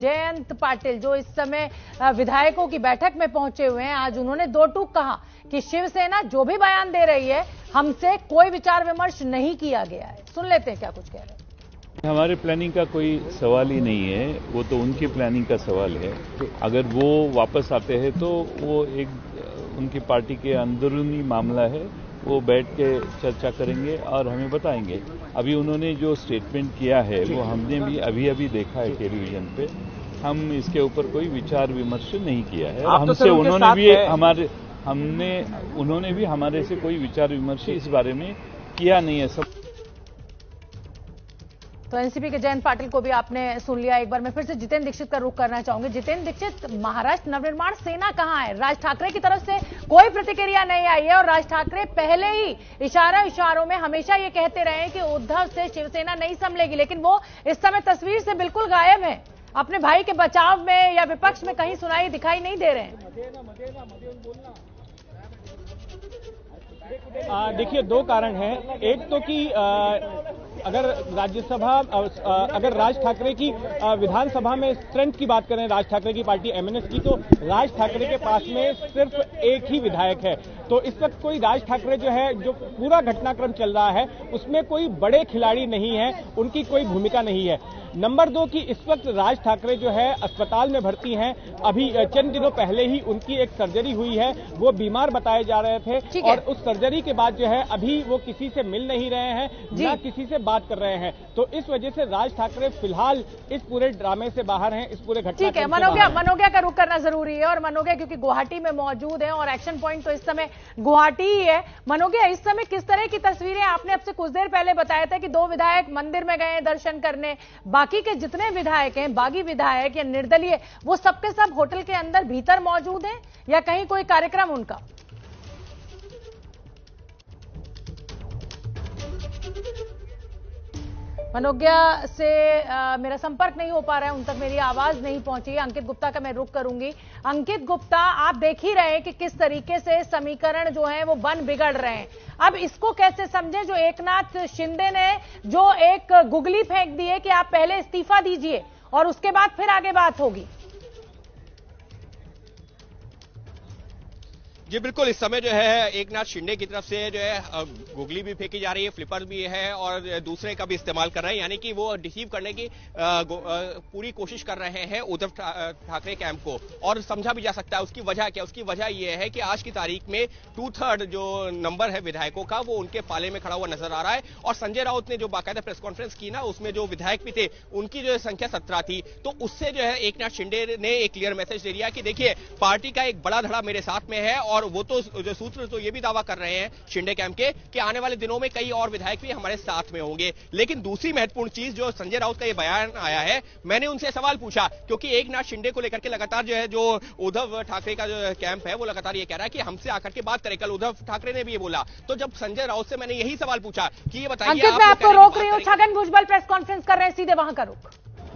जयंत पाटिल जो इस समय विधायकों की बैठक में पहुंचे हुए हैं, आज उन्होंने दो टूक कहा कि शिवसेना जो भी बयान दे रही है हमसे कोई विचार विमर्श नहीं किया गया है। सुन लेते हैं क्या कुछ कह रहे हैं। हमारे प्लानिंग का कोई सवाल ही नहीं है, वो तो उनकी प्लानिंग का सवाल है। अगर वो वापस आते हैं तो वो एक उनकी पार्टी के अंदरूनी मामला है, वो बैठ के चर्चा करेंगे और हमें बताएंगे। अभी उन्होंने जो स्टेटमेंट किया है वो हमने भी अभी देखा है टेलीविजन पे। हम इसके ऊपर कोई विचार विमर्श नहीं किया है। हमसे उन्होंने भी हमारे से कोई विचार विमर्श इस बारे में किया नहीं है। सब तो एनसीपी के जयंत पाटिल को भी आपने सुन लिया। एक बार मैं फिर से जितेंद्र दीक्षित का रुख करना चाहूंगी। जितेंद्र दीक्षित, महाराष्ट्र नवनिर्माण सेना कहां है? राज ठाकरे की तरफ से कोई प्रतिक्रिया नहीं आई है और राज ठाकरे पहले ही इशारों में हमेशा ये कहते रहे कि उद्धव से शिवसेना नहीं संभलेगी, लेकिन वो इस समय तस्वीर से बिल्कुल गायब है। अपने भाई के बचाव में या विपक्ष में कहीं दिखाई नहीं दे रहे हैं। देखिए, दो कारण हैं। एक तो कि अगर अगर राज ठाकरे की विधानसभा में स्ट्रेंथ की बात करें, राज ठाकरे की पार्टी एमएनएस की, तो राज ठाकरे के पास में सिर्फ एक ही विधायक है। तो इस वक्त कोई राज ठाकरे जो है, जो पूरा घटनाक्रम चल रहा है उसमें कोई बड़े खिलाड़ी नहीं है, उनकी कोई भूमिका नहीं है। नंबर दो कि इस वक्त राज ठाकरे जो है अस्पताल में भर्ती हैं। अभी चंद दिनों पहले ही उनकी एक सर्जरी हुई है, वो बीमार बताए जा रहे थे और उस सर्जरी के बाद जो है अभी वो किसी से मिल नहीं रहे हैं, ना किसी से बात कर रहे हैं। तो इस वजह से राज ठाकरे फिलहाल इस पूरे ड्रामे से बाहर हैं, इस पूरे घटना। ठीक है, मनोज्ञा का रुख करना जरूरी है और मनोज्ञा क्योंकि गुवाहाटी में मौजूद है और एक्शन पॉइंट तो इस समय गुवाहाटी ही है। मनोज्ञा, इस समय किस तरह की तस्वीरें? आपने अब से कुछ देर पहले बताया था कि दो विधायक मंदिर में गए दर्शन करने, बाकी के जितने विधायक हैं, बागी विधायक या निर्दलीय, वो सबके सब होटल के अंदर भीतर मौजूद हैं या कहीं कोई कार्यक्रम उनका? मनोज्ञा से मेरा संपर्क नहीं हो पा रहा है, उन तक मेरी आवाज नहीं पहुंची। अंकित गुप्ता का मैं रुख करूंगी। अंकित गुप्ता, आप देख ही रहे हैं कि किस तरीके से समीकरण जो है वो बन बिगड़ रहे हैं। अब इसको कैसे समझे जो एकनाथ शिंदे ने जो एक गुगली फेंक दी है कि आप पहले इस्तीफा दीजिए और उसके बाद फिर आगे बात होगी। जी बिल्कुल, इस समय जो है एकनाथ शिंदे की तरफ से जो है गुगली भी फेंकी जा रही है, फ्लिपर भी है और दूसरे का भी इस्तेमाल कर रहे हैं, यानी कि वो डिसीव करने की पूरी कोशिश कर रहे हैं उद्धव ठाकरे कैंप को। और समझा भी जा सकता है उसकी वजह क्या। उसकी वजह ये है कि आज की तारीख में 2/3 जो नंबर है विधायकों का वो उनके पाले में खड़ा हुआ नजर आ रहा है। और संजय राउत ने जो बाकायदा प्रेस कॉन्फ्रेंस की ना, उसमें जो विधायक भी थे उनकी जो संख्या 17 थी। तो उससे जो है एकनाथ शिंदे ने एक क्लियर मैसेज दे दिया कि देखिए, पार्टी का एक बड़ा धड़ा मेरे साथ में है। और वो तो जो सूत्र तो ये भी दावा कर रहे हैं शिंदे कैंप के कि आने वाले दिनों में कई और विधायक भी हमारे साथ में होंगे। लेकिन दूसरी महत्वपूर्ण चीज जो संजय राउत का ये बयान आया है, मैंने उनसे सवाल पूछा क्योंकि एकनाथ शिंदे को लेकर के लगातार जो है जो उद्धव ठाकरे का जो कैंप है वो लगातार ये कह रहा है कि हमसे आकर के बात करें। कल उद्धव ठाकरे ने भी ये बोला। तो जब संजय राउत से मैंने यही सवाल पूछा कि ये बताइए, मैं आपको रोक रही हूँ, छगन भुजबल प्रेस कॉन्फ्रेंस कर रहे हैं, सीधे वहां का रुख।